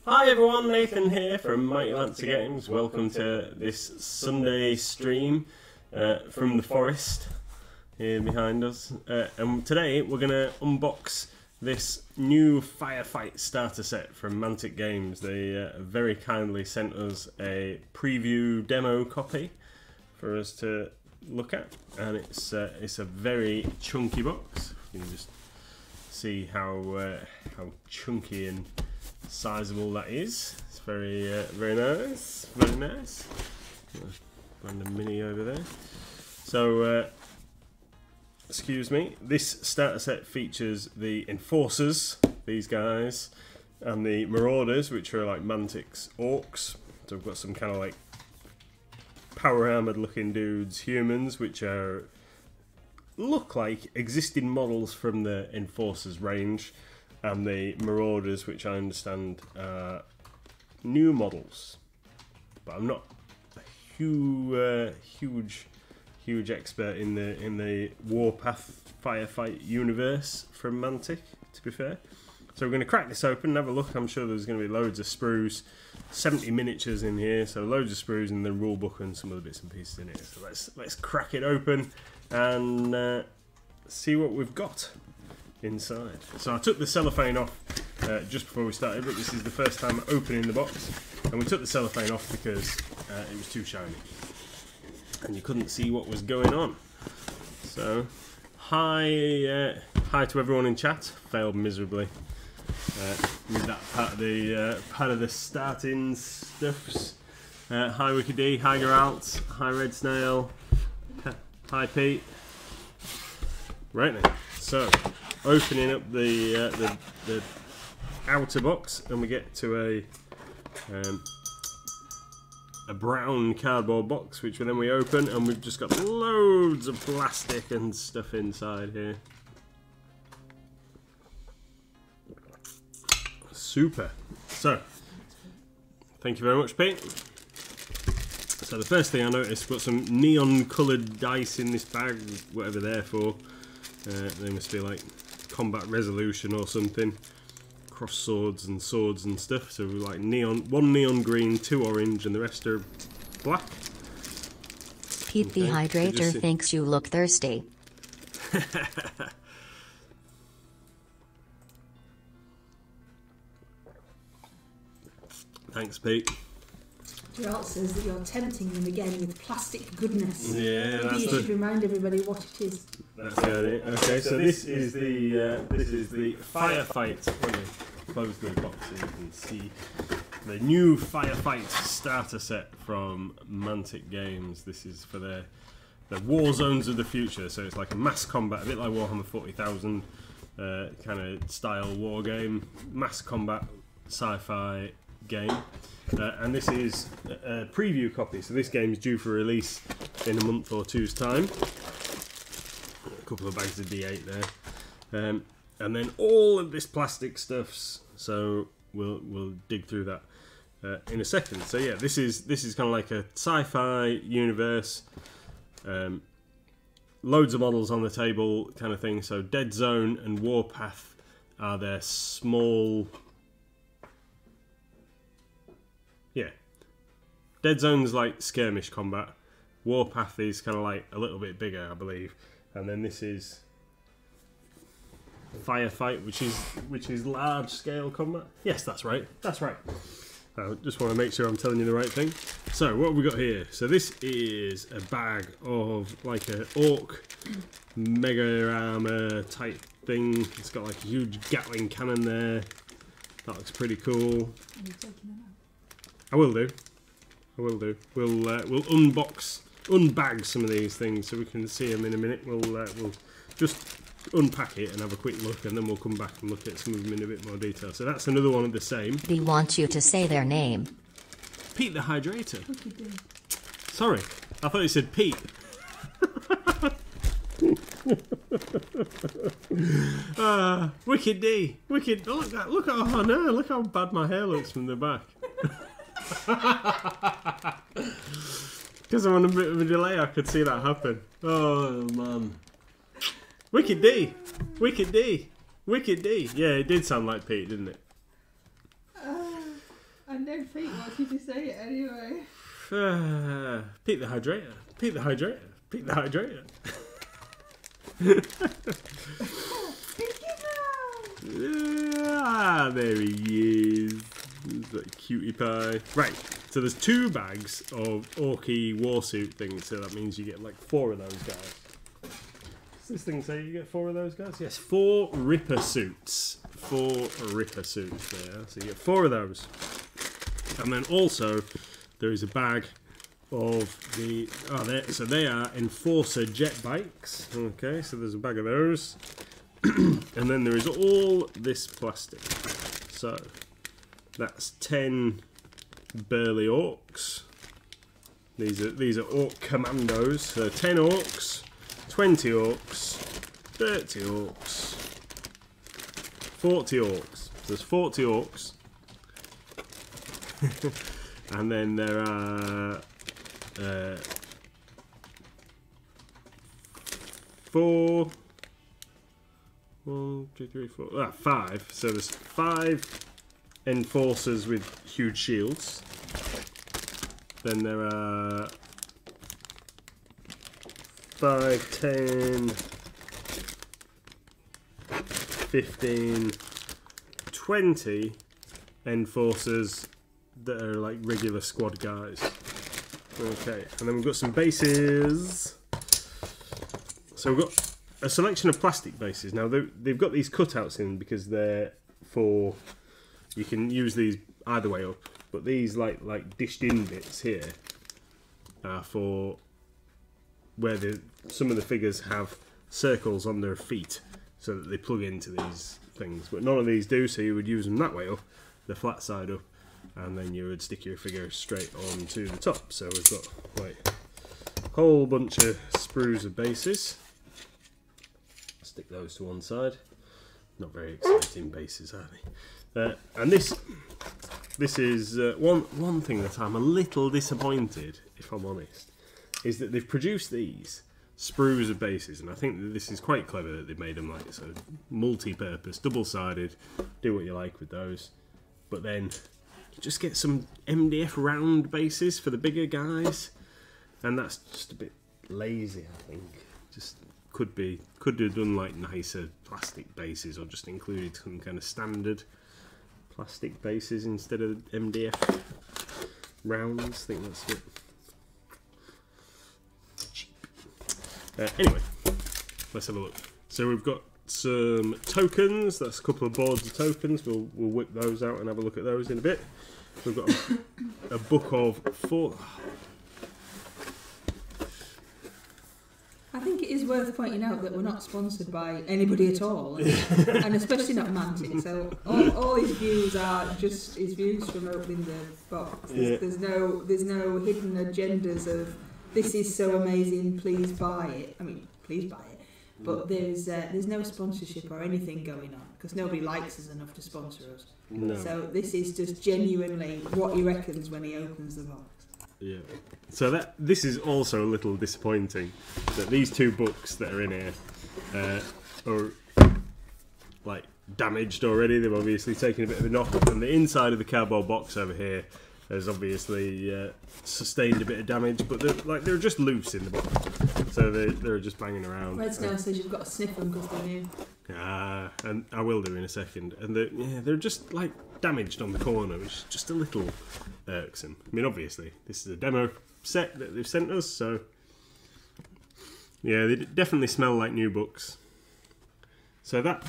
Hi everyone, Nathan here from Mighty Lancer Games. Welcome to this Sunday stream from the forest here behind us. And today we're going to unbox this new Firefight starter set from Mantic Games. They very kindly sent us a preview demo copy for us to look at, and it's a very chunky box. You can just see how chunky and sizable that is. It's very nice, very nice. Random mini over there. So excuse me, this starter set features the Enforcers, these guys, and the Marauders, which are like Mantic's orcs. So we've got some kind of like power armored looking dudes, humans, which look like existing models from the Enforcers range, and the Marauders, which I understand are new models. But I'm not a huge expert in the Warpath Firefight universe from Mantic, to be fair. So we're going to crack this open and have a look. I'm sure there's going to be loads of sprues, 70 miniatures in here, so loads of sprues in the rule book and some other bits and pieces in it. So let's crack it open and see what we've got inside. So I took the cellophane off just before we started, but this is the first time opening the box, and we took the cellophane off because it was too shiny and you couldn't see what was going on. So hi to everyone in chat. Failed miserably with that part of the starting stuffs. Hi Wicked D, hi Geralt, hi Red Snail, hi Pete. Right then, so opening up the outer box, and we get to a brown cardboard box, which then we open, and we've just got loads of plastic and stuff inside here. Super. So, thank you very much, Pete. So the first thing I noticed, got some neon coloured dice in this bag, whatever they're for. They must be like combat resolution or something. Cross swords and stuff. So like one neon green, 2 orange, and the rest are black. Pete the Hydrator thinks you look thirsty. Thanks, Pete. Geralt says that you're tempting them again with plastic goodness. Yeah, maybe you should remind everybody what it is. That's the idea. Okay, so this is the Firefight. Let me close the box so you can see the new Firefight starter set from Mantic Games. This is for the war zones of the future. So it's like a mass combat, a bit like Warhammer 40,000 kind of style war game, mass combat sci-fi game. And this is a preview copy, so this game is due for release in a month or two's time. A couple of bags of D8 there, and then all of this plastic stuffs. So we'll dig through that in a second. So yeah, this is kind of like a sci-fi universe. Loads of models on the table, kind of thing. So Dead Zone and Warpath are their small. Yeah, Dead Zone's like skirmish combat. Warpath is kind of like a little bit bigger, I believe. And then this is Firefight, which is large scale combat. Yes, that's right. That's right. I just want to make sure I'm telling you the right thing. So what have we got here? So this is a bag of like an orc mega armor type thing. It's got like a huge Gatling cannon there. That looks pretty cool. Are you taking them out? I will do. We'll unbag some of these things so we can see them in a minute. We'll just unpack it and have a quick look, and then we'll come back and look at some of them in a bit more detail. So that's another one of the same. He wants you to say their name. Pete the Hydrator. Sorry, I thought you said Pete. Wicked D. Wicked. Oh, look at oh no, look how bad my hair looks from the back. Because I'm on a bit of a delay, I could see that happen. Oh man. Wicked D! Wicked D! Wicked D! Yeah, it did sound like Pete, didn't it? I know Pete wants you to say it anyway. Pete the Hydrator. Pete the Hydrator. Pete the Hydrator. There he is. He's like cutie pie. Right, so there's 2 bags of Orky warsuit things, so that means you get like 4 of those guys. Does this thing say you get 4 of those guys? Yes, 4 Ripper suits. 4 Ripper suits there, so you get 4 of those. And then also, there is a bag of the... so they are Enforcer jet bikes. Okay, so there's a bag of those. And then there is all this plastic. So, that's 10 burly orcs. These are orc commandos. So 10 orcs, 20 orcs, 30 orcs, 40 orcs. So there's 40 orcs. And then there are 4... 1, 2, 3, 4... 5. So there's 5 enforcers with huge shields. Then there are 5, 10, 15, 20 enforcers that are like regular squad guys. Okay, and then we've got some bases. So we've got a selection of plastic bases. Now they've got these cutouts in because they're for, you can use these either way up, but these like dished in bits here are for where some of the figures have circles on their feet so that they plug into these things, but none of these do, so you would use them that way up, the flat side up, and then you would stick your figure straight onto the top. So we've got like a whole bunch of sprues of bases. Stick those to one side. Not very exciting bases, are they? And this is one thing that I'm a little disappointed, if I'm honest, is that they've produced these sprues of bases, and I think that this is quite clever that they've made them like so multi-purpose, double-sided. Do what you like with those, but then just get some MDF round bases for the bigger guys, and that's just a bit lazy, I think. Just could have done like nicer plastic bases, or just included some kind of standard plastic bases instead of MDF rounds. I think that's a bit cheap. Anyway, let's have a look. So we've got some tokens. That's a couple of boards of tokens. We'll whip those out and have a look at those in a bit. We've got a book of 4. I think it is worth pointing out that we're not sponsored by anybody at all, and especially not Mantic. So all his views are just his views from opening the box. There's no hidden agendas of this is so amazing, please buy it. I mean, please buy it. But there's no sponsorship or anything going on because nobody likes us enough to sponsor us. No. So this is just genuinely what he reckons when he opens the box. Yeah. So this is also a little disappointing that these 2 books that are in here are like damaged already. They've obviously taken a bit of a knock, and the inside of the cardboard box over here has obviously sustained a bit of damage, but they're just loose in the box, so they're just banging around. Redstone says you've got to sniff them because they're new. And I will do in a second. And they're just like damaged on the corner, which is just a little irksome. I mean, obviously, this is a demo set that they've sent us, so yeah, they definitely smell like new books. So that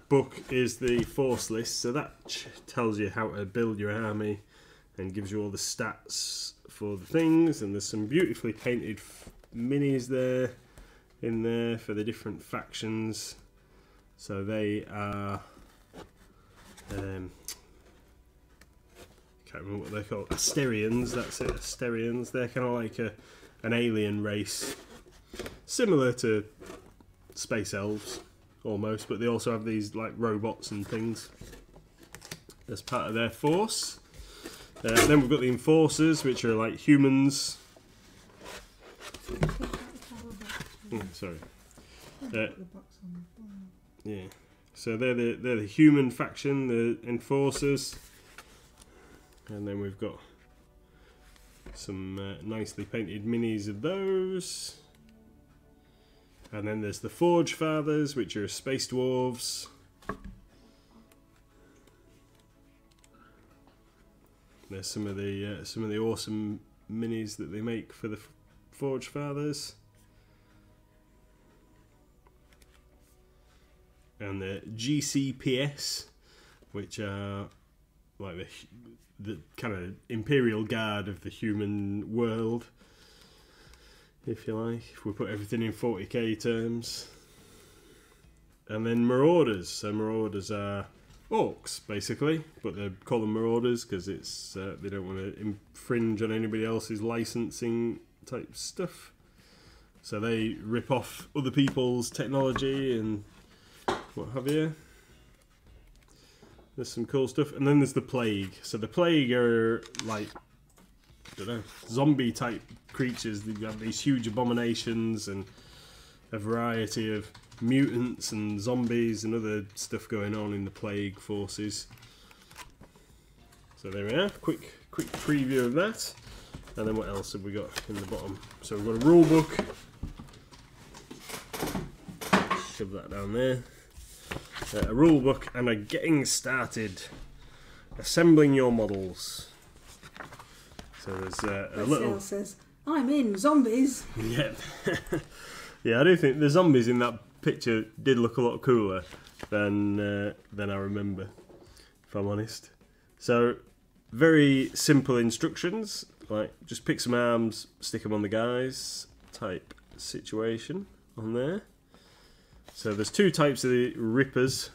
book is the force list, so that tells you how to build your army and gives you all the stats for the things, and there's some beautifully painted minis there in there for the different factions. So they are can't remember what they're called. Asterians, that's it. Asterians. They're kind of like an alien race, similar to space elves almost, but they also have these like robots and things as part of their force. Then we've got the enforcers, which are like humans. Sorry. Yeah. So they're the human faction, the enforcers. And then we've got some nicely painted minis of those. And then there's the Forge Fathers, which are space dwarves. There's some of the awesome minis that they make for the Forge Fathers. And the GCPS, which are like the kind of Imperial Guard of the human world, if you like, if we put everything in 40k terms. And then Marauders. So Marauders are orcs, basically, but they call them Marauders because it's they don't want to infringe on anybody else's licensing type stuff. So they rip off other people's technology and what have you. There's some cool stuff. And then there's the Plague. So the Plague are like, I don't know, zombie type creatures. They have these huge abominations and a variety of mutants and zombies and other stuff going on in the Plague forces. So there we are, quick preview of that. And then what else have we got in the bottom? So we've got a rule book. Shove that down there. A rule book and a getting started. Assembling your models. So there's a little... says, I'm in, zombies! Yeah. Yeah, I do think the zombies in that picture did look a lot cooler than I remember, if I'm honest. So, very simple instructions, like just pick some arms, stick them on the guys type situation on there. So there's two types of the Rippers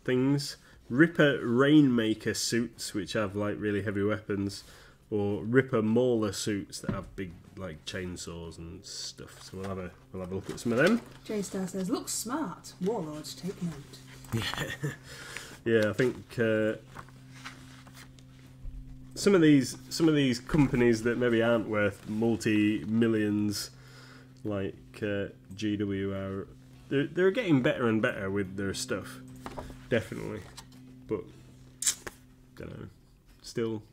things. Ripper Rainmaker suits, which have like really heavy weapons, or Ripper Mauler suits that have big like chainsaws and stuff. So we'll have a look at some of them. J-Star says, looks smart. Warlords, take note. Yeah, I think some of these companies that maybe aren't worth multi-millions, like GW are, they're getting better and better with their stuff, definitely. But don't know, still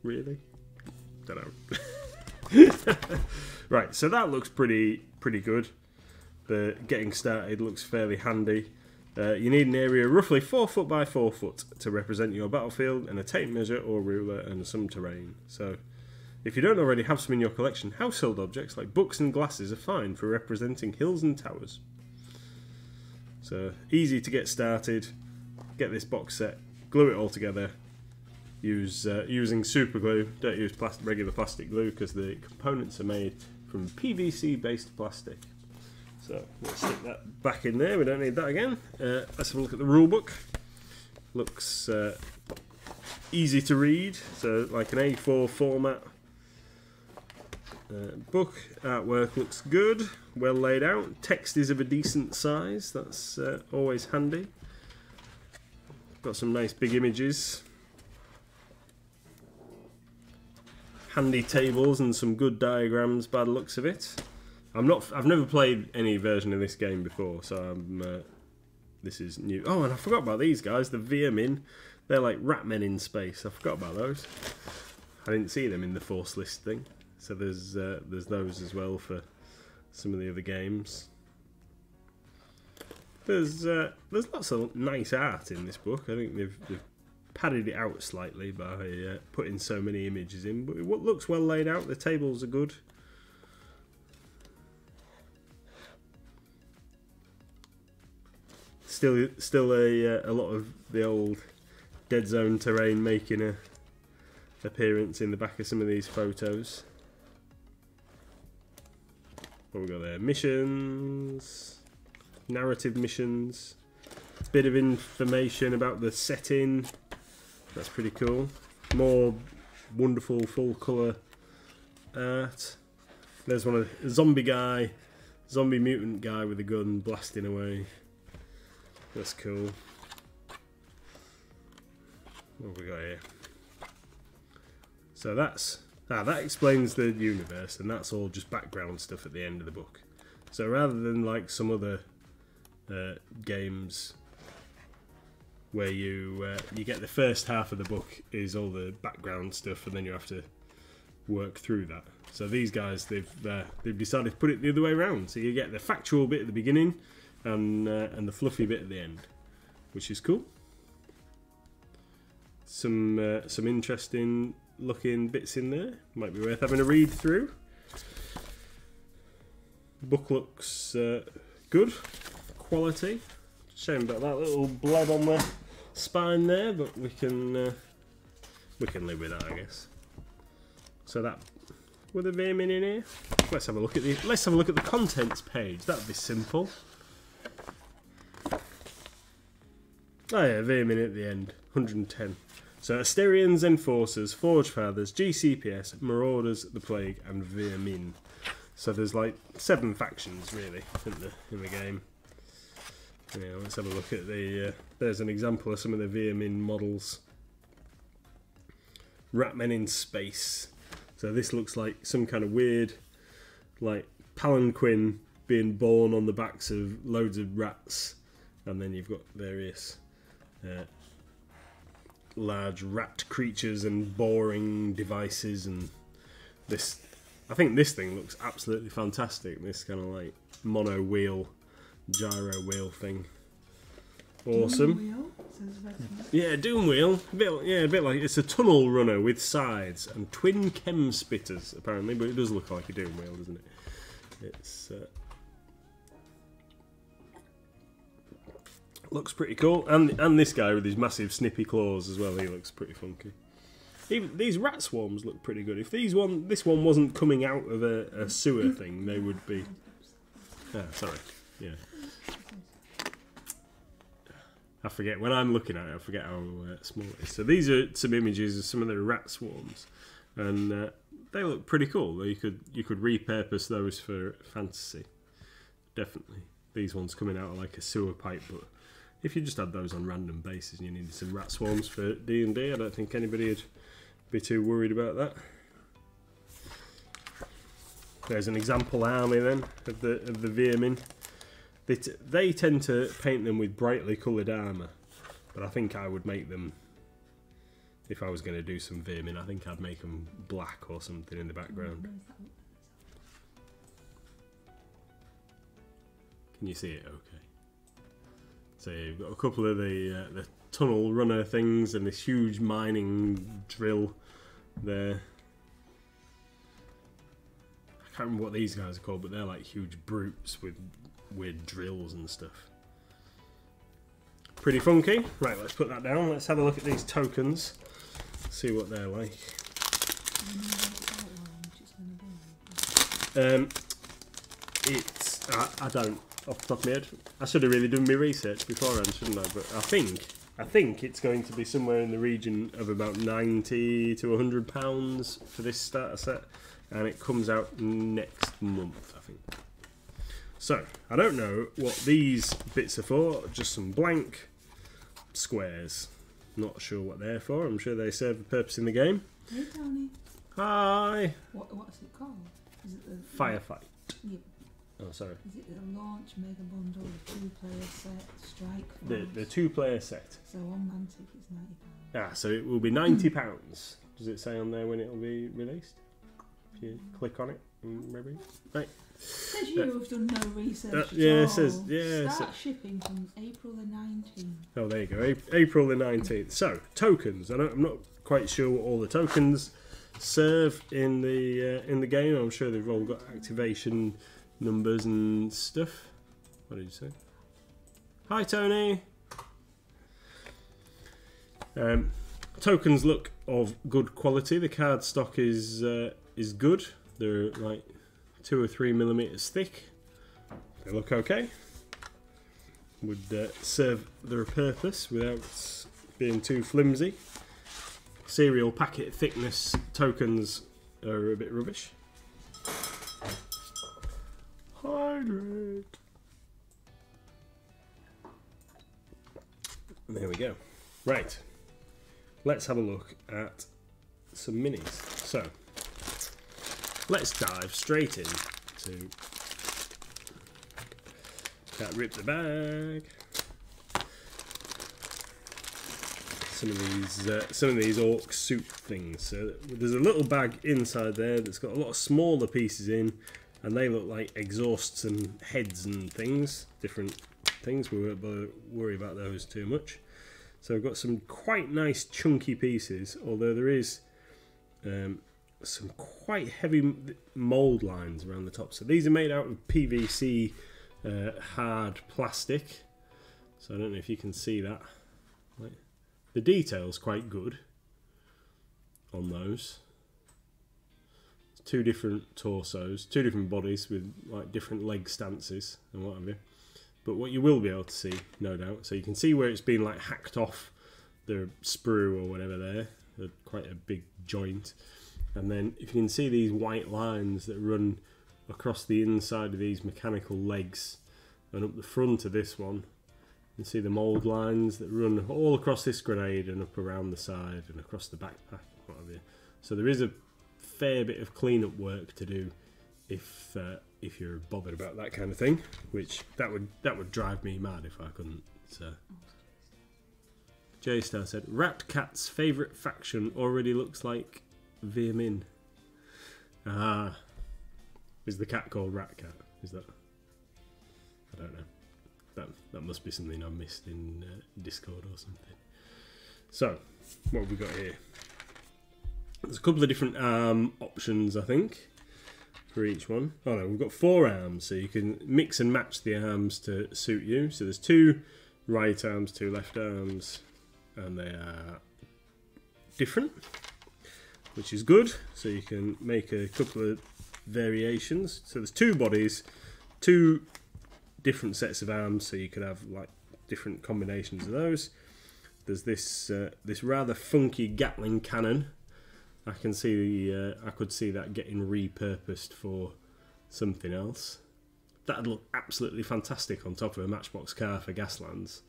really, don't know. Right, so that looks pretty good. The getting started looks fairly handy. You need an area roughly 4 foot by 4 foot to represent your battlefield, and a tape measure or ruler and some terrain. So, if you don't already have some in your collection, household objects like books and glasses are fine for representing hills and towers. So, easy to get started. Get this box set, glue it all together. Using super glue. Don't use regular plastic glue because the components are made from PVC based plastic. So let's stick that back in there, we don't need that again. Let's have a look at the rule book. Looks easy to read, so like an A4 format book. Artwork looks good, well laid out. Text is of a decent size, that's always handy. Got some nice big images. Handy tables and some good diagrams by the looks of it. I've never played any version of this game before, so this is new. Oh, and I forgot about these guys, the Veermin. They're like rat men in space. I forgot about those. I didn't see them in the Force list thing. So there's those as well for some of the other games. There's lots of nice art in this book. I think they've padded it out slightly by putting so many images in, but it looks well laid out. The tables are good. Still a lot of the old Dead Zone terrain making a appearance in the back of some of these photos. What we got there? Missions, narrative missions, bit of information about the setting. That's pretty cool. More wonderful full colour art. There's one of the zombie mutant guy with a gun blasting away. That's cool. What have we got here? So that explains the universe, and that's all just background stuff at the end of the book. So rather than like some other games where you get the first half of the book is all the background stuff, and then you have to work through that. So these guys, they've decided to put it the other way around. So you get the factual bit at the beginning, and the fluffy bit at the end, which is cool. Some interesting looking bits in there. Might be worth having a read through. Book looks good, quality. Shame about that little bleb on the spine there, but we can live with that, I guess. So that, with the vermin in here. Let's have a look at the contents page. That'd be simple. Oh yeah, vermin at the end. 110. So Asterians, Enforcers, Forge Fathers, GCPS, Marauders, the Plague, and Vermin. So there's like 7 factions really in the game. Yeah, let's have a look at the. There's an example of some of the Vermin models. Ratmen in space. So this looks like some kind of weird, like palanquin being borne on the backs of loads of rats, and then you've got various large rat creatures and boring devices, and this. I think this thing looks absolutely fantastic. This kind of like mono wheel, gyro wheel thing. Awesome. Yeah, Doom Wheel. A bit like it's a tunnel runner with sides and twin chem spitters apparently, but it does look like a Doom Wheel, doesn't it? It's looks pretty cool, and this guy with his massive snippy claws as well. He looks pretty funky. Even these rat swarms look pretty good. If this one wasn't coming out of a sewer thing, they would be. Ah, sorry. Yeah. I forget when I'm looking at it. I forget how small it is. So these are some images of some of the rat swarms, and they look pretty cool. You could repurpose those for fantasy. Definitely. These ones coming out of like a sewer pipe, but if you just had those on random bases and you needed some rat swarms for D&D, I don't think anybody would be too worried about that. There's an example army then of the vermin. They tend to paint them with brightly coloured armour, but I think I would make them, if I was going to do some vermin, I think I'd make them black or something in the background. Can you see it okay? So you've got a couple of the tunnel runner things and this huge mining drill there. I can't remember what these guys are called, but they're like huge brutes with weird drills and stuff. Pretty funky. Right, let's put that down. Let's have a look at these tokens. See what they're like. It's I don't off the top of my head. I should have really done my research beforehand, shouldn't I? But I think it's going to be somewhere in the region of about £90 to £100 for this starter set, and it comes out next month, I think. So I don't know what these bits are for. Just some blank squares. Not sure what they're for. I'm sure they serve a purpose in the game. Hey Tony. Hi. What's it called? Is it the Firefight. Yeah. Oh, sorry. Is it the launch mega bundle, the 2-player set, strike? The 2-player set. So on Mantic it's £90. Ah, so it will be £90. Does it say on there when it will be released? If you click on it, maybe. Right. Says you have done no research yeah, at all. it says yeah. Start shipping from April the 19th. Oh, there you go. April the 19th. So tokens. I'm not quite sure what all the tokens serve in the game. I'm sure they've all got activation numbers and stuff. What did you say? Hi, Tony. Tokens look of good quality. The card stock is good. They're like 2 or 3 millimeters thick. They look okay. Would serve their purpose without being too flimsy. Serial packet thickness tokens are a bit rubbish. Hydrate. There we go. Right. Let's have a look at some minis. So, let's dive straight in to Can't rip the bag. some of these orc suit things. So there's a little bag inside there that's got a lot of smaller pieces in, and they look like exhausts and heads and things, different things. We won't worry about those too much. So I've got some quite nice chunky pieces, although there is some quite heavy mould lines around the top. So these are made out of PVC hard plastic. So I don't know if you can see that. The detail's quite good on those. Two different torsos, two different bodies with like different leg stances and what have you. But what you will be able to see, no doubt, so you can see where it's been like hacked off the sprue or whatever there, quite a big joint. And then if you can see these white lines that run across the inside of these mechanical legs and up the front of this one, you can see the mould lines that run all across this grenade and up around the side and across the backpack, what have you. So there is a fair bit of clean-up work to do if you're bothered about that kind of thing, which that would drive me mad if I couldn't. So J-Star said, Rat Cat's favourite faction already looks like Veer Min. Ah, is the cat called Rat Cat? Is that? I don't know. That must be something I missed in Discord or something. So, what have we got here? There's a couple of different arm options, I think, for each one. Oh no, we've got 4 arms, so you can mix and match the arms to suit you. So there's 2 right arms, 2 left arms, and they are different, which is good. So you can make a couple of variations. So there's 2 bodies, 2 different sets of arms, so you could have like different combinations of those. There's this this rather funky Gatling cannon. I could see that getting repurposed for something else. That'd look absolutely fantastic on top of a Matchbox car for Gaslands,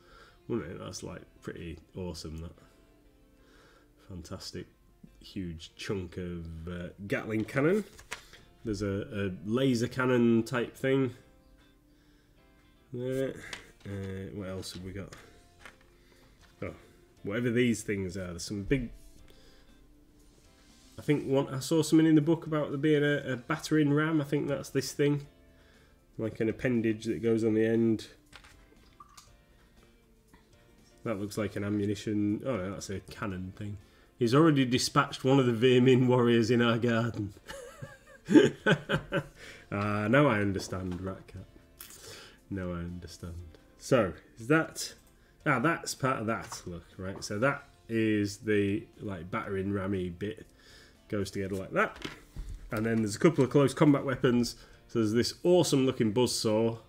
wouldn't it? That's like pretty awesome. That fantastic huge chunk of Gatling cannon. There's a laser cannon type thing. What else have we got? Oh, whatever these things are. There's some big. I think I saw something in the book about there being a battering ram. I think that's this thing, like an appendage that goes on the end. That looks like an ammunition. Oh no, that's a cannon thing. He's already dispatched one of the Veer Min warriors in our garden. Now I understand, Rat Cat. No, I understand. So, is that... that's part of that, look, right? So that is the, like, battering rammy bit. Goes together like that. And then there's a couple of close combat weapons. So there's this awesome looking buzzsaw,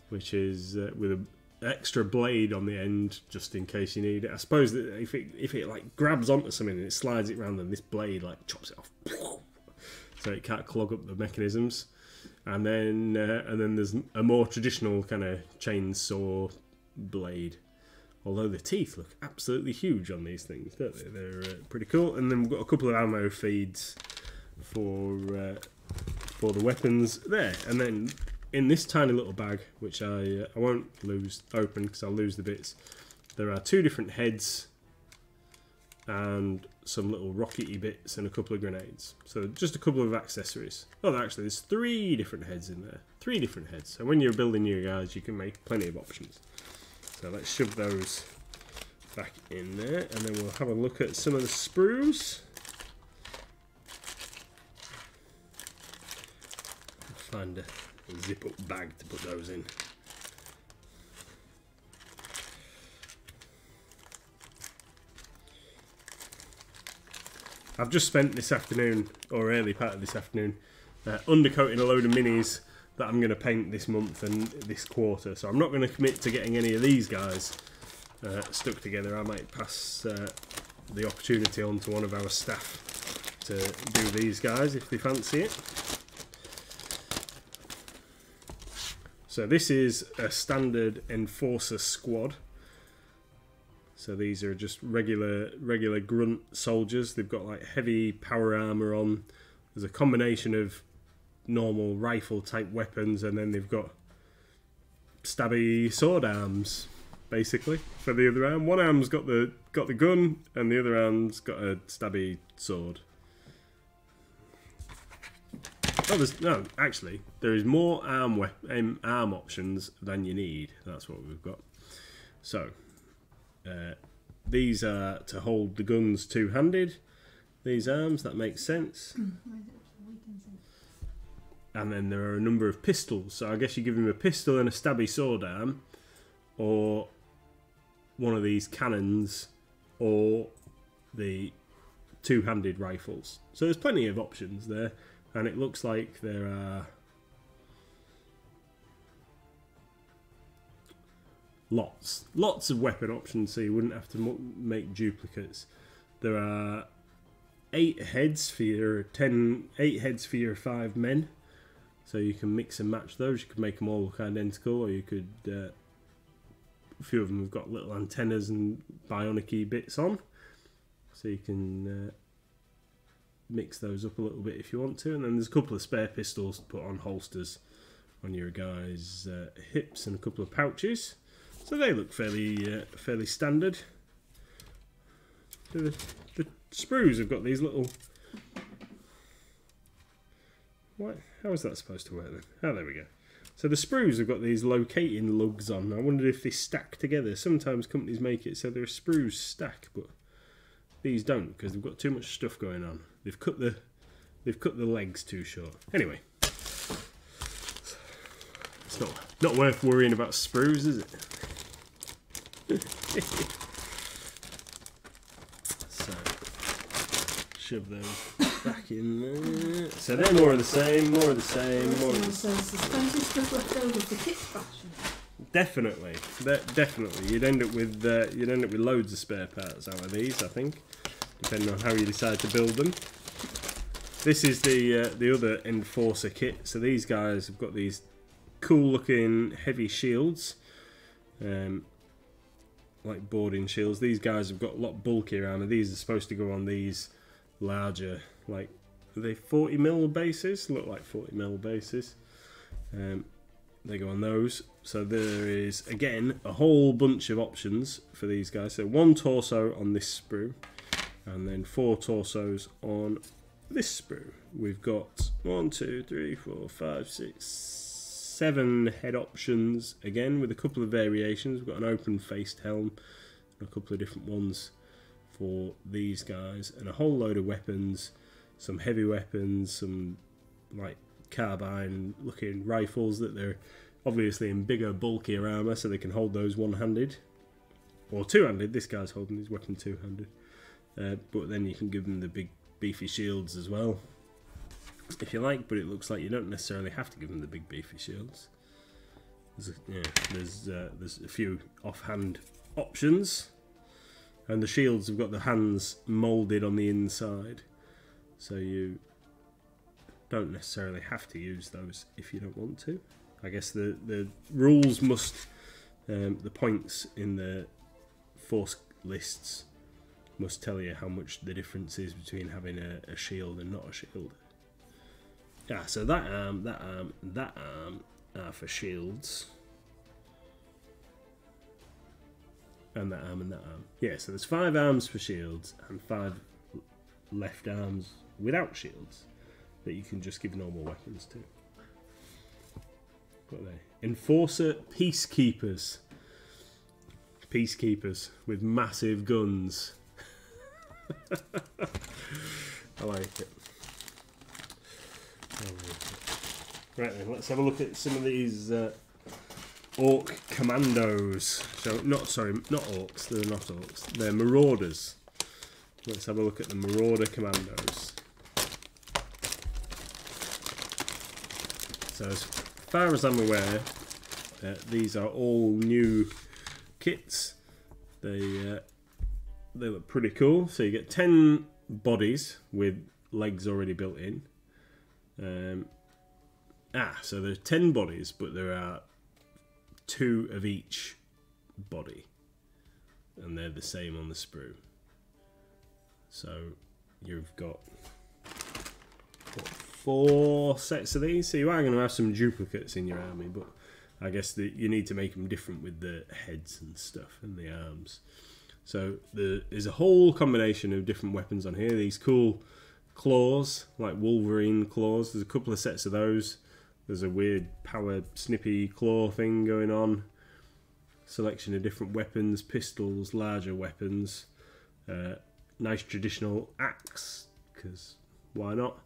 which is with an extra blade on the end, just in case you need it. I suppose that if it like, grabs onto something and it slides it around, then this blade, like, chops it off. So it can't clog up the mechanisms. And then there's a more traditional kind of chainsaw blade. Although the teeth look absolutely huge on these things, don't they? They're pretty cool. And then we've got a couple of ammo feeds for the weapons there. And then in this tiny little bag, which I won't lose open because I'll lose the bits, there are 2 different heads and some little rockety bits and a couple of grenades. So just a couple of accessories. Oh, actually, there's 3 different heads in there. 3 different heads. So when you're building your guys, you can make plenty of options. So let's shove those back in there, and then we'll have a look at some of the sprues. I'll find a zip-up bag to put those in. I've just spent this afternoon, or early part of this afternoon, undercoating a load of minis that I'm going to paint this month and this quarter. So I'm not going to commit to getting any of these guys stuck together. I might pass the opportunity on to one of our staff to do these guys if they fancy it. So this is a standard Enforcer squad. So these are just regular grunt soldiers. They've got like heavy power armor on. There's a combination of normal rifle type weapons, and then they've got stabby sword arms basically, for the other arm. One arm's got the gun, and the other arm's got a stabby sword. Oh, actually, there is more arm options than you need. That's what we've got. So, these are to hold the guns two-handed. These arms, that makes sense. And then there are a number of pistols. So I guess you give him a pistol and a stabby sword arm, or one of these cannons, or the two-handed rifles. So there's plenty of options there. And it looks like there are lots of weapon options, so you wouldn't have to make duplicates. There are 8 heads for your 5 men, so you can mix and match those. You could make them all look identical, or you could a few of them have got little antennas and bionic-y bits on, so you can mix those up a little bit if you want to. And then there's a couple of spare pistols to put on holsters on your guys' hips, and a couple of pouches. So they look fairly standard. The sprues have got these little... What? How is that supposed to work then? Oh, there we go. So the sprues have got these locating lugs on. I wondered if they stack together. Sometimes companies make it so their sprues stack, but these don't, because they've got too much stuff going on. They've cut the legs too short. Anyway, it's not worth worrying about sprues, is it? So shove those back in there. So they're more of the same. Suspended stuff left over for kit fashion. Definitely. You'd end up with loads of spare parts out of these, I think, depending on how you decide to build them. This is the other Enforcer kit. So these guys have got these cool looking heavy shields, like boarding shields. These guys have got a lot bulkier armor. These are supposed to go on these larger, like, are they 40mm bases? Look like 40mm bases. They go on those. So there is, again, a whole bunch of options for these guys. So 1 torso on this sprue, and then 4 torsos on this sprue. We've got 1, 2, 3, 4, 5, 6, 7 head options, again with a couple of variations. We've got an open-faced helm and a couple of different ones for these guys, and a whole load of weapons, some heavy weapons, some like carbine looking rifles that they're obviously in bigger, bulkier armour, so they can hold those one-handed or two-handed. This guy's holding his weapon two-handed, but then you can give them the big beefy shields as well if you like, but it looks like you don't necessarily have to give them the big beefy shields. There's a few offhand options, and the shields have got the hands moulded on the inside, so you don't necessarily have to use those if you don't want to. I guess the rules must, the points in the force lists must tell you how much the difference is between having a shield and not a shield. Yeah, so that arm are for shields. And that arm and that arm. Yeah, so there's 5 arms for shields and 5 left arms without shields that you can just give normal weapons to. What are they? Enforcer Peacekeepers. Peacekeepers with massive guns. I like it. Right then, let's have a look at some of these Orc Commandos. So, not orcs, they're not orcs, they're Marauders. Let's have a look at the Marauder Commandos. So, as far as I'm aware, these are all new kits. They look pretty cool. So you get 10 bodies with legs already built in. So there's 10 bodies, but there are 2 of each body, and they're the same on the sprue. So you've got 4 sets of these. So you are going to have some duplicates in your army, but I guess that you need to make them different with the heads and stuff and the arms. So there's a whole combination of different weapons on here. These cool claws, like Wolverine claws. There's a couple of sets of those. There's a weird power snippy claw thing going on. Selection of different weapons, pistols, larger weapons. Nice traditional axe, because why not?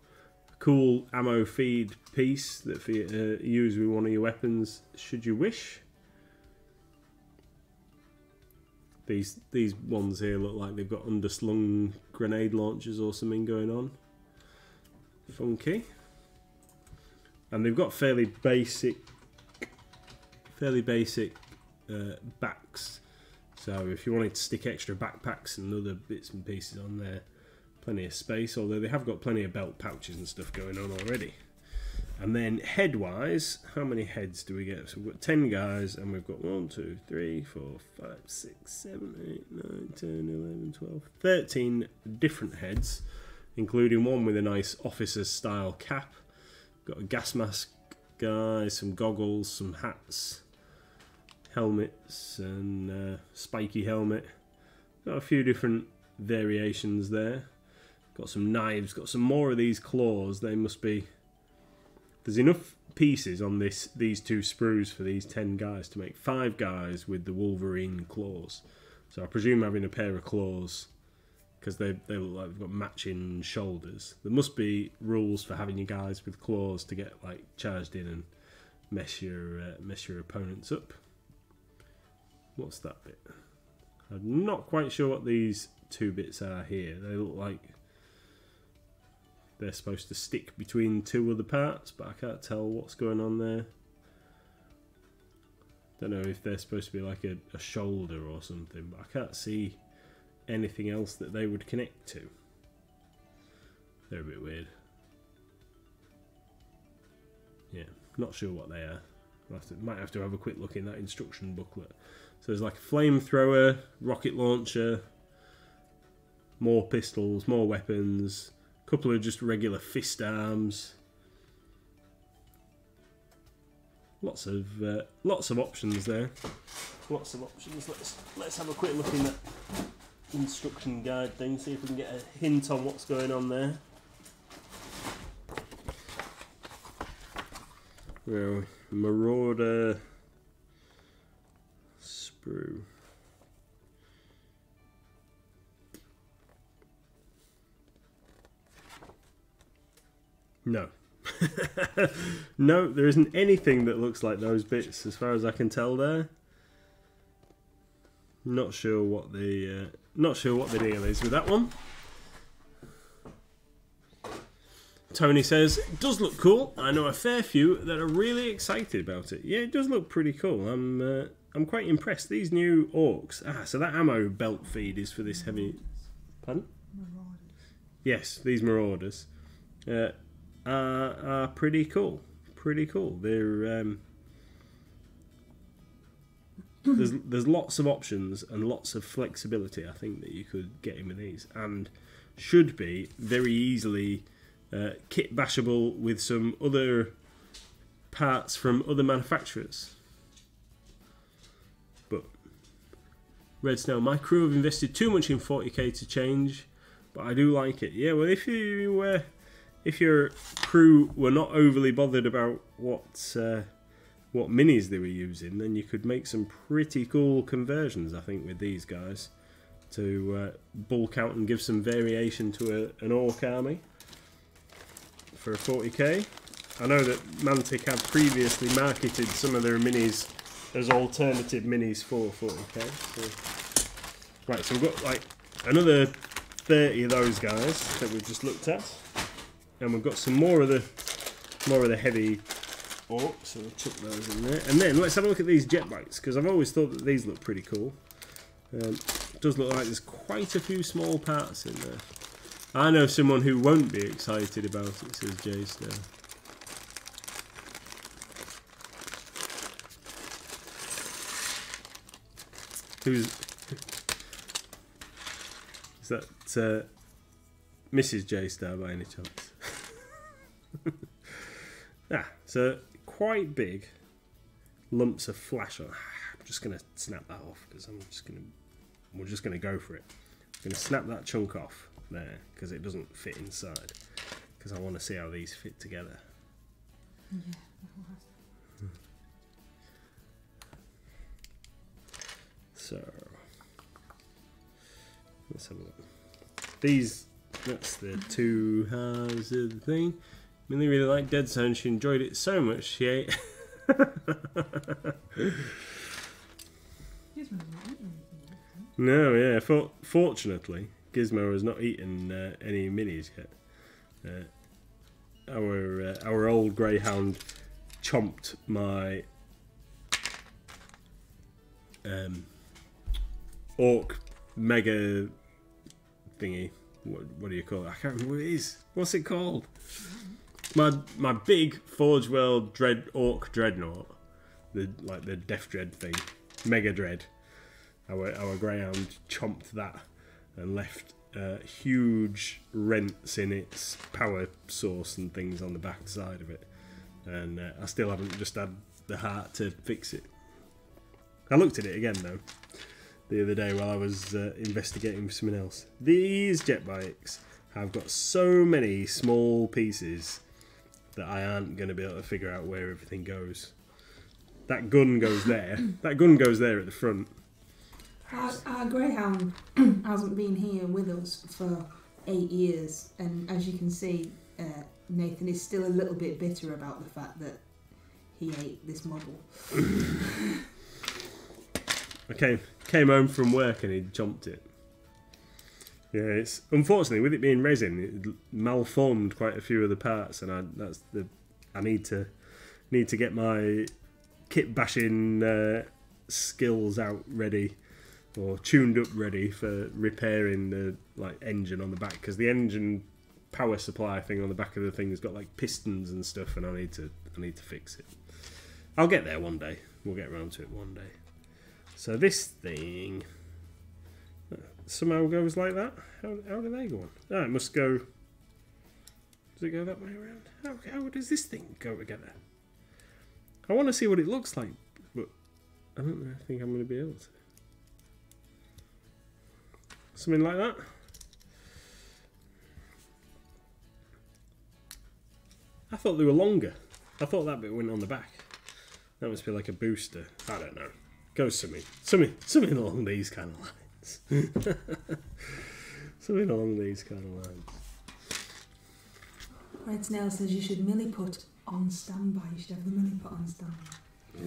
Cool ammo feed piece that for use with one of your weapons should you wish. These ones here look like they've got underslung grenade launchers or something going on. Funky. And they've got fairly basic backs. So if you wanted to stick extra backpacks and other bits and pieces on there, plenty of space, although they have got plenty of belt pouches and stuff going on already. And then head-wise, how many heads do we get? So we've got 10 guys, and we've got 1, 2, 3, 4, 5, 6, 7, 8, 9, 10, 11, 12, 13 different heads, including one with a nice officer-style cap. Got a gas mask guy, some goggles, some hats, helmets, and spiky helmet. Got a few different variations there. Got some knives, got some more of these claws. They must be... There's enough pieces on these 2 sprues for these 10 guys to make 5 guys with the Wolverine claws. So I presume having a pair of claws, because they look like they've got matching shoulders. There must be rules for having your guys with claws to get like charged in and mess your opponents up. What's that bit? I'm not quite sure what these 2 bits are here. They look like they're supposed to stick between 2 other parts, but I can't tell what's going on there. Don't know if they're supposed to be like a shoulder or something, but I can't see anything else that they would connect to. They're a bit weird. Yeah, not sure what they are. Might have to have a quick look in that instruction booklet. So there's like a flamethrower, rocket launcher, more pistols, more weapons, a couple of just regular fist arms. Lots of options there. Lots of options. Let's have a quick look in that instruction guide thing, see if we can get a hint on what's going on there. Well, Marauder sprue. No. No, there isn't anything that looks like those bits as far as I can tell there. Not sure what the deal is with that one. Tony says, it does look cool. I know a fair few that are really excited about it. Yeah, it does look pretty cool. I'm quite impressed. These new orcs. So that ammo belt feed is for this heavy... Pardon? Marauders. Yes, these Marauders are pretty cool. Pretty cool. They're... There's lots of options and lots of flexibility, I think, that you could get in with these, and should be very easily kit bashable with some other parts from other manufacturers. But Red Snow, my crew have invested too much in 40k to change, but I do like it. Yeah, well, if your crew were not overly bothered about what minis they were using, then you could make some pretty cool conversions, I think, with these guys to bulk out and give some variation to an orc army for a 40k. I know that Mantic have previously marketed some of their minis as alternative minis for 40k. So. Right, so we've got like another 30 of those guys that we've just looked at, and we've got some more of the heavy orcs, so we'll chuck those in there. And then let's have a look at these jet bikes, because I've always thought that these look pretty cool. It does look like there's quite a few small parts in there. I know someone who won't be excited about it, says Jay Snow. Is that Mrs. J Star by any chance? So quite big, lumps of flesh on. I'm just going to snap that off because we're just going to go for it. I'm going to snap that chunk off there because it doesn't fit inside, because I want to see how these fit together. Yeah. So let's have a look. These, that's the two halves of the thing. Millie really liked Dead Zone. She enjoyed it so much she ate. No, yeah. Fortunately, Gizmo has not eaten any minis yet. Our old greyhound chomped my orc mega thingy. What do you call it? I can't remember what it is. What's it called? My big Forge World orc dreadnought, the Death Dread thing, Mega Dread. Our greyhound chomped that and left huge rents in its power source and things on the back side of it, and I still haven't just had the heart to fix it. I looked at it again though the other day while I was investigating something else. These jet bikes have got so many small pieces that I aren't going to be able to figure out where everything goes. That gun goes there. That gun goes there at the front. Our greyhound hasn't been here with us for 8 years, and as you can see, Nathan is still a little bit bitter about the fact that he ate this model. I came home from work and he chomped it. Yeah, it's unfortunately with it being resin, it malformed quite a few of the parts, and I need to get my kit bashing skills out ready, or tuned up ready for repairing the engine on the back, because the engine power supply thing on the back of the thing has got pistons and stuff, and I need to fix it. I'll get there one day. We'll get around to it one day. So this thing somehow goes like that. How do they go on? Oh, it must go. Does it go that way around? How does this thing go together? I want to see what it looks like, but I don't think I'm going to be able to. Something like that. I thought they were longer. I thought that bit went on the back. That must be like a booster. I don't know. Go something along these kind of lines. Something along these kind of lines. Red Snail says you should Millie put on standby. You should have the Millie put on standby.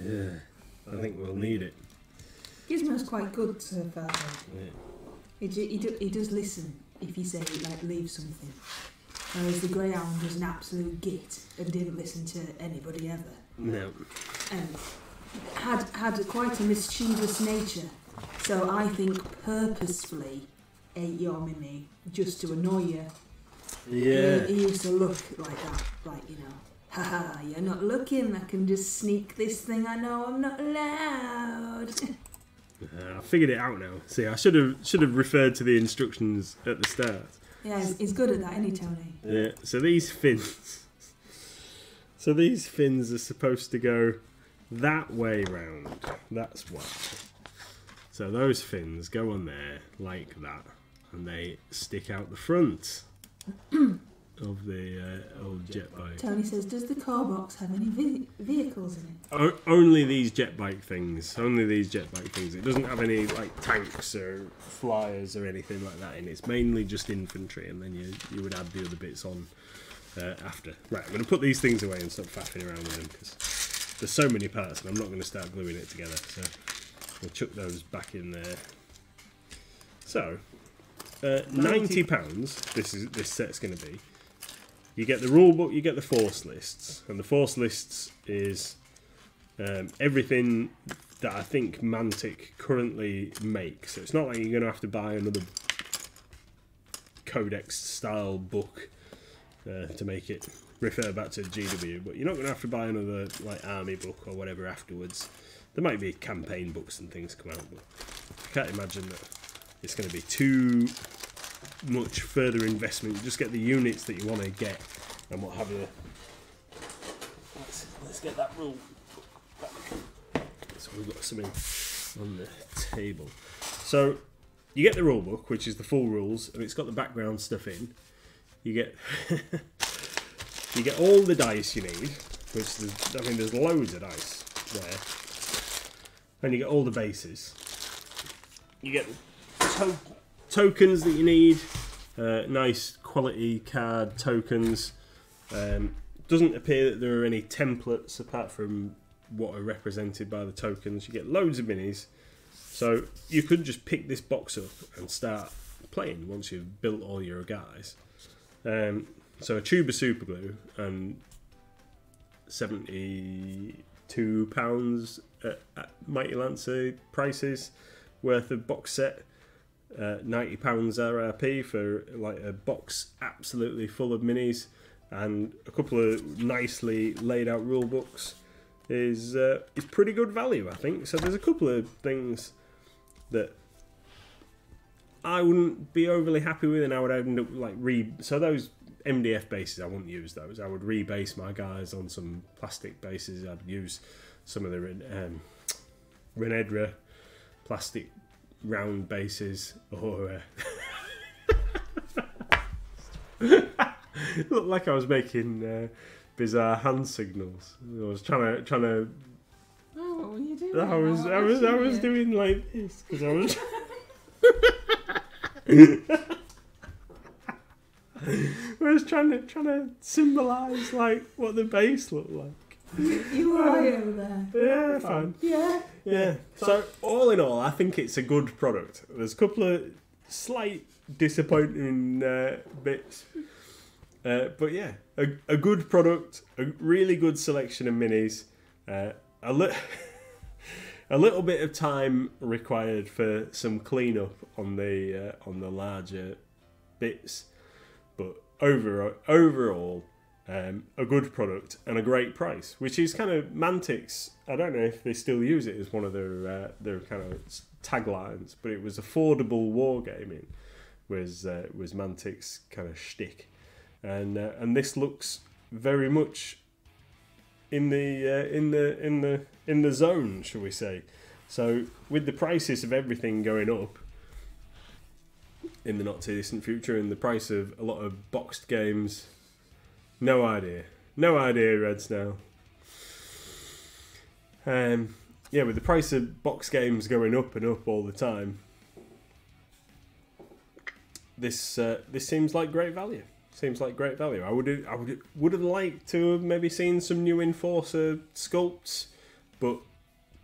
Yeah, I think we'll need it. Gizmo's quite good so far. Yeah. He does listen if you say leave something. Whereas the greyhound was an absolute git and didn't listen to anybody ever. No. And had quite a mischievous nature. So I think purposefully ate your mini just to annoy you. Yeah. He used to look like that, haha, you're not looking, I can just sneak this thing, I know I'm not allowed. I figured it out now. See, I should have referred to the instructions at the start. Yeah, he's good at that, isn't he, Tony? Yeah. So these fins are supposed to go that way round. That's why. So those fins go on there like that, and they stick out the front of the old jet bike. Tony says, does the car box have any vehicles in it? Only these jet bike things. Only these jet bike things. It doesn't have any tanks or flyers or anything like that in it. It's mainly just infantry, and then you would add the other bits on after. Right, I'm going to put these things away and stop faffing around with them, because there's so many parts and I'm not going to start gluing it together. So we'll chuck those back in there. So £90 this set's going to be. You get the rule book, you get the force lists, and the force lists is everything that I think Mantic currently makes. So it's not like you're going to have to buy another Codex style book to make it refer back to GW, but you're not going to have to buy another army book or whatever afterwards. There might be campaign books and things come out, but I can't imagine that it's going to be too much further investment. You just get the units that you want to get and what have you. Let's get that rule back. we've got something on the table. So you get the rule book, which is the full rules, and it's got the background stuff in. You get you get all the dice you need, which there's loads of dice there, and you get all the bases. You get tokens that you need, nice quality card tokens. Doesn't appear that there are any templates apart from what are represented by the tokens. You get loads of minis, so you could just pick this box up and start playing once you've built all your guys. So a tube of super glue and £72 at Mighty Lancer prices worth of box set. £90 RRP for like a box absolutely full of minis, and a couple of nicely laid out rule books is pretty good value, I think. So there's a couple of things that I wouldn't be overly happy with, and I would end up like so those MDF bases, I wouldn't use those. I would rebase my guys on some plastic bases. I'd use some of the Renedra plastic round bases, or it looked like I was making bizarre hand signals. I was trying to. Oh, what were you doing? I was doing like this because I was. I was trying to symbolise like what the base looked like. You were right over there. Yeah, fine. Yeah. So all in all, I think it's a good product. There's a couple of slight disappointing bits, but yeah, a good product, a really good selection of minis. A little bit of time required for some cleanup on the larger bits, but overall. A good product and a great price, which is kind of Mantic's. I don't know if they still use it as one of their kind of taglines, but it was affordable wargaming was Mantic's kind of shtick, and this looks very much in the zone, shall we say? So with the prices of everything going up in the not too distant future, and the price of a lot of boxed games. No idea, Red Snail. Yeah, with the price of box games going up and up all the time, this seems like great value. I would have liked to have maybe seen some new Enforcer sculpts, but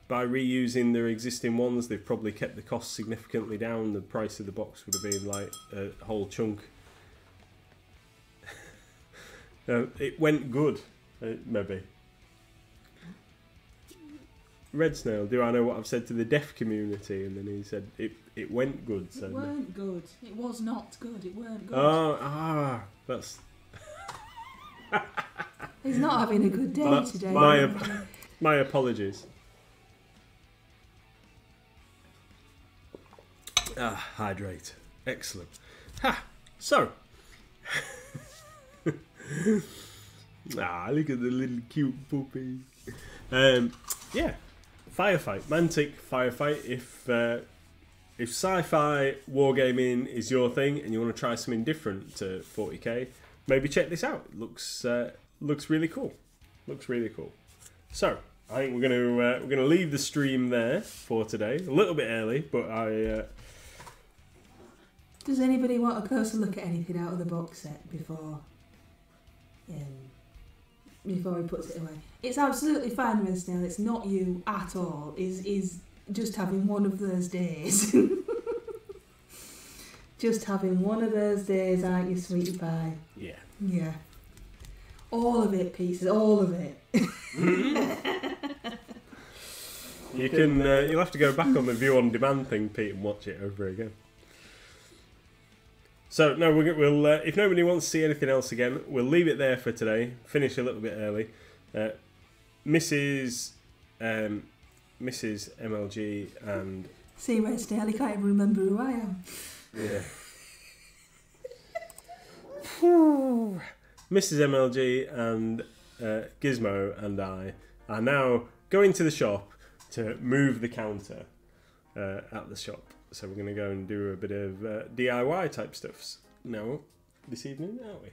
by reusing their existing ones, they've probably kept the cost significantly down. The price of the box would have been like a whole chunk. It went good, maybe. Red Snail, do I know what I've said to the deaf community? And then he said, it went good. So it weren't good. It was not good. It weren't good. That's... He's not having a good day today. My apologies. Hydrate. Excellent. So... look at the little cute puppy. Yeah, Firefight, Mantic Firefight. If sci-fi wargaming is your thing and you want to try something different to 40k, maybe check this out. It looks really cool. So I think we're gonna leave the stream there for today. A little bit early, but Does anybody want a closer look at anything out of the box set before he puts it away? It's absolutely fine, Red Snail. It's not you at all. Is just having one of those days. Just having one of those days, aren't you, sweetie pie? Yeah. Yeah. All of it, pieces. All of it. You can. You'll have to go back on the view on demand thing, Pete, and watch it over again. So no, we'll if nobody wants to see anything else again, we'll leave it there for today. Finish a little bit early. Mrs. MLG and... See, Red Snail, he can't even remember who I am. Yeah. Mrs. MLG and Gizmo and I are now going to the shop to move the counter at the shop. So we're going to go and do a bit of DIY type stuffs now this evening, aren't we?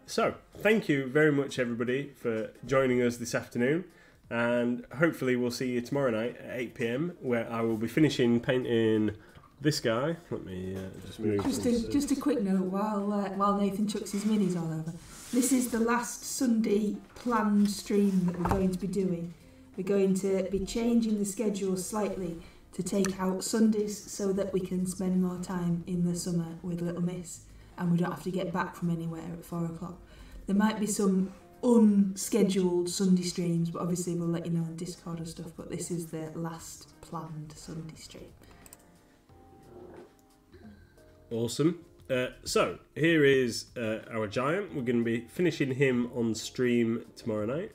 So thank you very much, everybody, for joining us this afternoon. And hopefully we'll see you tomorrow night at 8 PM, where I will be finishing painting this guy. Let me just move. Just a quick note while Nathan chucks his minis all over. This is the last Sunday planned stream that we're going to be doing. We're going to be changing the schedule slightly to take out Sundays so that we can spend more time in the summer with Little Miss and we don't have to get back from anywhere at 4 o'clock. There might be some unscheduled Sunday streams, but obviously we'll let you know on Discord and stuff, but this is the last planned Sunday stream. Awesome. So here is our giant. We're going to be finishing him on stream tomorrow night.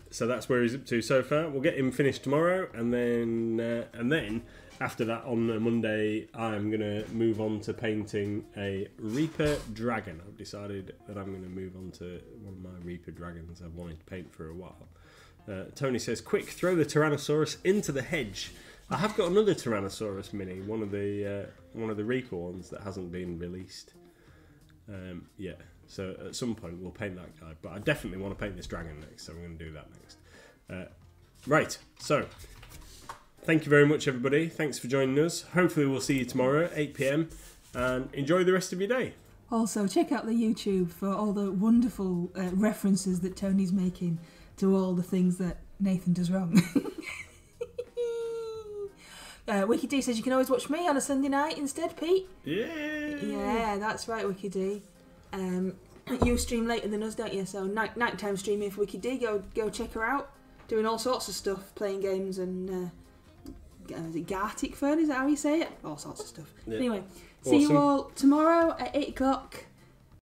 So that's where he's up to so far. We'll get him finished tomorrow, and then after that on Monday, I'm going to move on to painting a Reaper Dragon. I've decided that I'm going to move on to one of my Reaper Dragons I've wanted to paint for a while. Tony says, quick, throw the Tyrannosaurus into the hedge. I have got another Tyrannosaurus mini, one of the Reaper ones that hasn't been released yet. So at some point we'll paint that guy, but I definitely want to paint this dragon next, so I'm going to do that next. Right, so thank you very much, everybody. Thanks for joining us. Hopefully we'll see you tomorrow at 8 PM, and enjoy the rest of your day. Also, check out the YouTube for all the wonderful references that Tony's making to all the things that Nathan does wrong. Wiki D says you can always watch me on a Sunday night instead, Pete. Yeah, that's right, Wiki D. You stream later than us, don't you? So nighttime streaming for Wiki D. Go check her out. Doing all sorts of stuff, playing games and is it Gartic Fern? Is that how you say it? All sorts of stuff. Yeah. Anyway, see you all tomorrow at 8 o'clock.